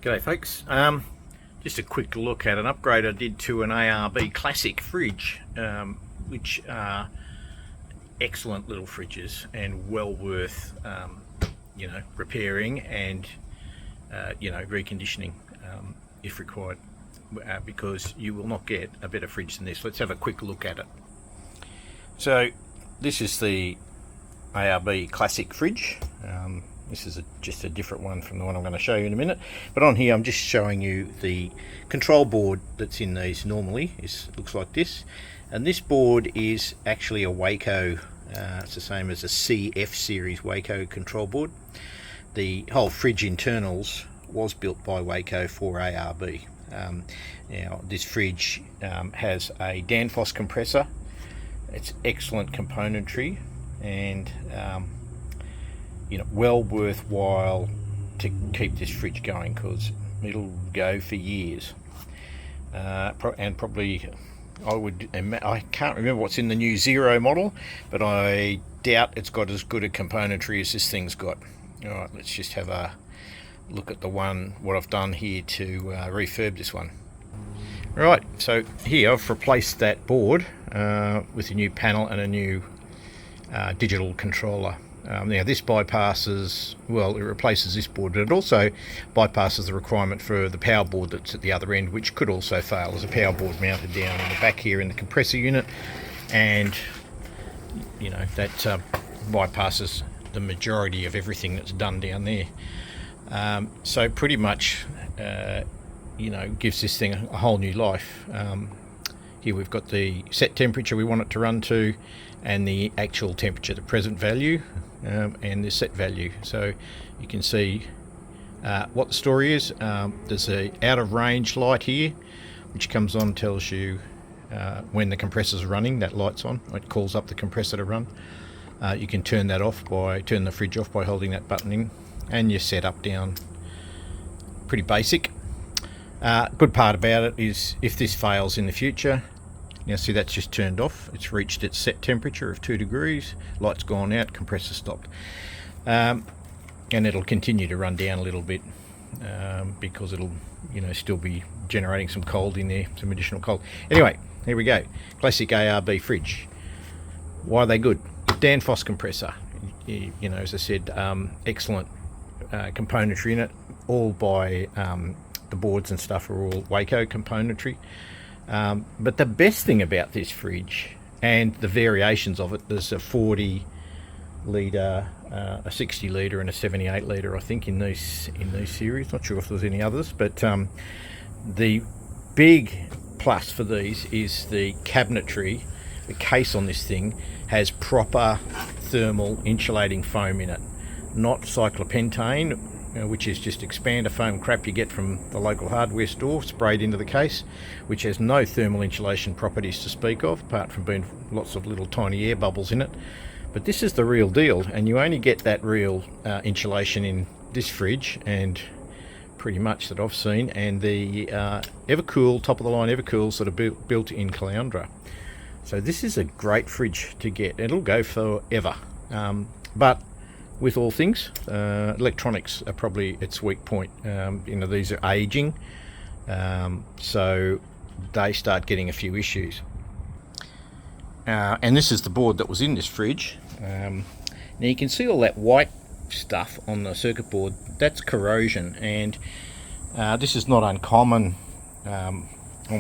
G'day folks, just a quick look at an upgrade I did to an ARB Classic fridge, which are excellent little fridges and well worth repairing and reconditioning if required, because you will not get a better fridge than this. Let's have a quick look at it. So this is the ARB Classic fridge. This is just a different one from the one I'm going to show you in a minute. But on here I'm just showing you the control board that's in these normally. It looks like this. And this board is actually a Waeco, it's the same as a CF series Waeco control board. The whole fridge internals was built by Waeco for ARB. Now this fridge has a Danfoss compressor. It's excellent componentry and well worthwhile to keep this fridge going, because it'll go for years. And probably I can't remember what's in the new Zero model, but I doubt it's got as good a componentry as this thing's got. Alright, let's just have a look at what I've done here to refurb this one. Right, so here I've replaced that board with a new panel and a new digital controller. Now this bypasses, well, it replaces this board, but it also bypasses the requirement for the power board that's at the other end, which could also fail. There's a power board mounted down in the back here in the compressor unit, and that bypasses the majority of everything that's done down there. So pretty much gives this thing a whole new life. Here we've got the set temperature we want it to run to, and the actual temperature, the present value, and the set value. So you can see what the story is. There's a out of range light here, which comes on, tells you when the compressor's running. That light's on. It calls up the compressor to run. You can turn the fridge off by holding that button in, and your setup down. Pretty basic. Good part about it is if this fails in the future, now see that's just turned off, it's reached its set temperature of 2 degrees, light's gone out, compressor stopped, and it'll continue to run down a little bit because it'll still be generating some cold in there, some additional cold. Anyway, here we go. Classic ARB fridge. Why are they good? Danfoss compressor, as I said, excellent componentry in it, all by the boards and stuff are all Waeco componentry. But the best thing about this fridge, and the variations of it, there's a 40 litre, a 60 litre and a 78 litre, I think, in these series. Not sure if there's any others, but the big plus for these is the cabinetry. The case on this thing has proper thermal insulating foam in it, not cyclopentane, which is just expander foam crap you get from the local hardware store, sprayed into the case, which has no thermal insulation properties to speak of, apart from being lots of little tiny air bubbles in it. But this is the real deal, and you only get that real insulation in this fridge, and pretty much that I've seen, and the Evercool, top of the line Evercools that are built in Caloundra. So this is a great fridge to get. It'll go forever. But with all things, electronics are probably its weak point. These are aging, so they start getting a few issues. And this is the board that was in this fridge. Now you can see all that white stuff on the circuit board. That's corrosion, and this is not uncommon on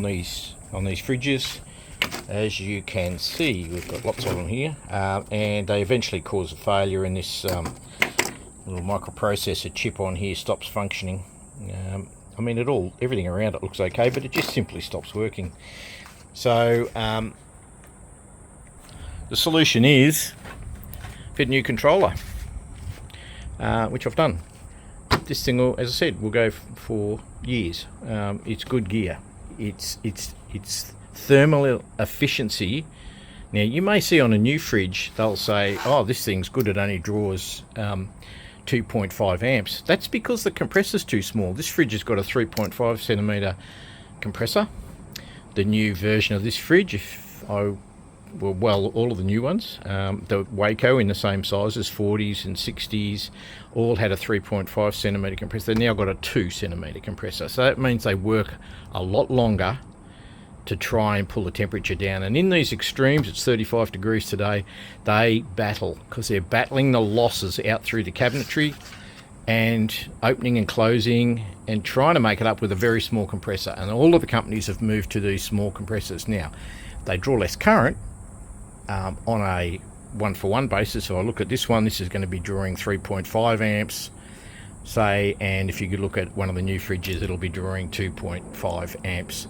these fridges. As you can see, we've got lots of them here, and they eventually cause a failure, and this little microprocessor chip on here stops functioning. Everything around it looks okay, but it just simply stops working. So the solution is fit a new controller, which I've done. This thing, as I said, will go for years. It's good gear. It's thermal efficiency. Now you may see on a new fridge they'll say, oh, this thing's good, it only draws 2.5 amps. That's because the compressor's too small. This fridge has got a 3.5 centimeter compressor. The new version of this fridge, if I well, all of the new ones. The Waeco in the same sizes, 40s and 60s, all had a 3.5 centimetre compressor. They've now got a 2 centimetre compressor. So that means they work a lot longer to try and pull the temperature down. And in these extremes, it's 35 degrees today, they battle because they're battling the losses out through the cabinetry and opening and closing and trying to make it up with a very small compressor. And all of the companies have moved to these small compressors now. They draw less current on a one-for-one basis. So I look at this one, this is going to be drawing 3.5 amps, say, and if you could look at one of the new fridges, it'll be drawing 2.5 amps.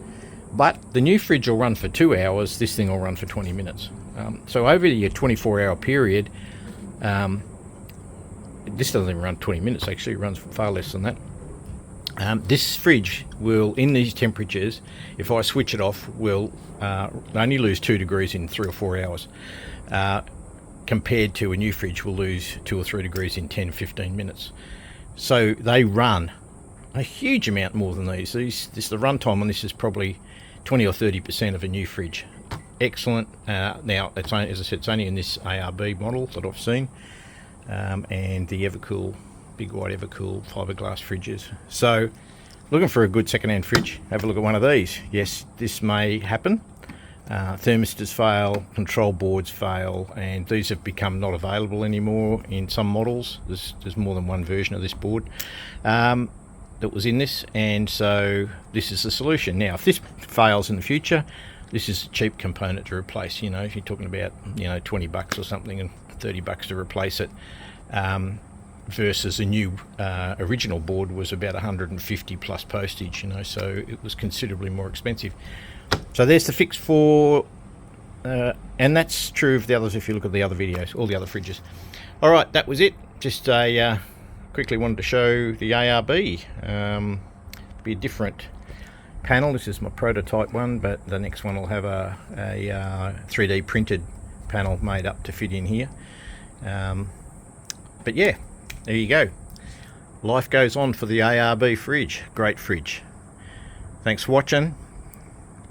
But the new fridge will run for 2 hours, this thing will run for 20 minutes. So over your 24-hour period, this doesn't even run 20 minutes, actually, it runs far less than that. This fridge will, in these temperatures, if I switch it off, will only lose 2 degrees in 3 or 4 hours, compared to a new fridge will lose 2 or 3 degrees in 10 or 15 minutes. So they run a huge amount more than these. The runtime on this is probably 20 or 30% of a new fridge. Excellent. Now, it's only, as I said, it's only in this ARB model that I've seen, and the Evercool, big white Evercool fiberglass fridges. So, looking for a good second-hand fridge, have a look at one of these. Yes, this may happen. Thermistors fail, control boards fail, and these have become not available anymore in some models. There's more than one version of this board that was in this, and so this is the solution. Now, if this fails in the future, this is a cheap component to replace. You know, if you're talking about, you know, 20 bucks or something and 30 bucks to replace it, versus a new original board was about 150 plus postage, you know, so it was considerably more expensive. So there's the fix for, and that's true of the others if you look at the other videos, all the other fridges. All right, that was it. Just quickly wanted to show the ARB. Be a different panel. This is my prototype one, but the next one will have a 3D printed panel made up to fit in here. But yeah, there you go. Life goes on for the ARB fridge. Great fridge. Thanks for watching.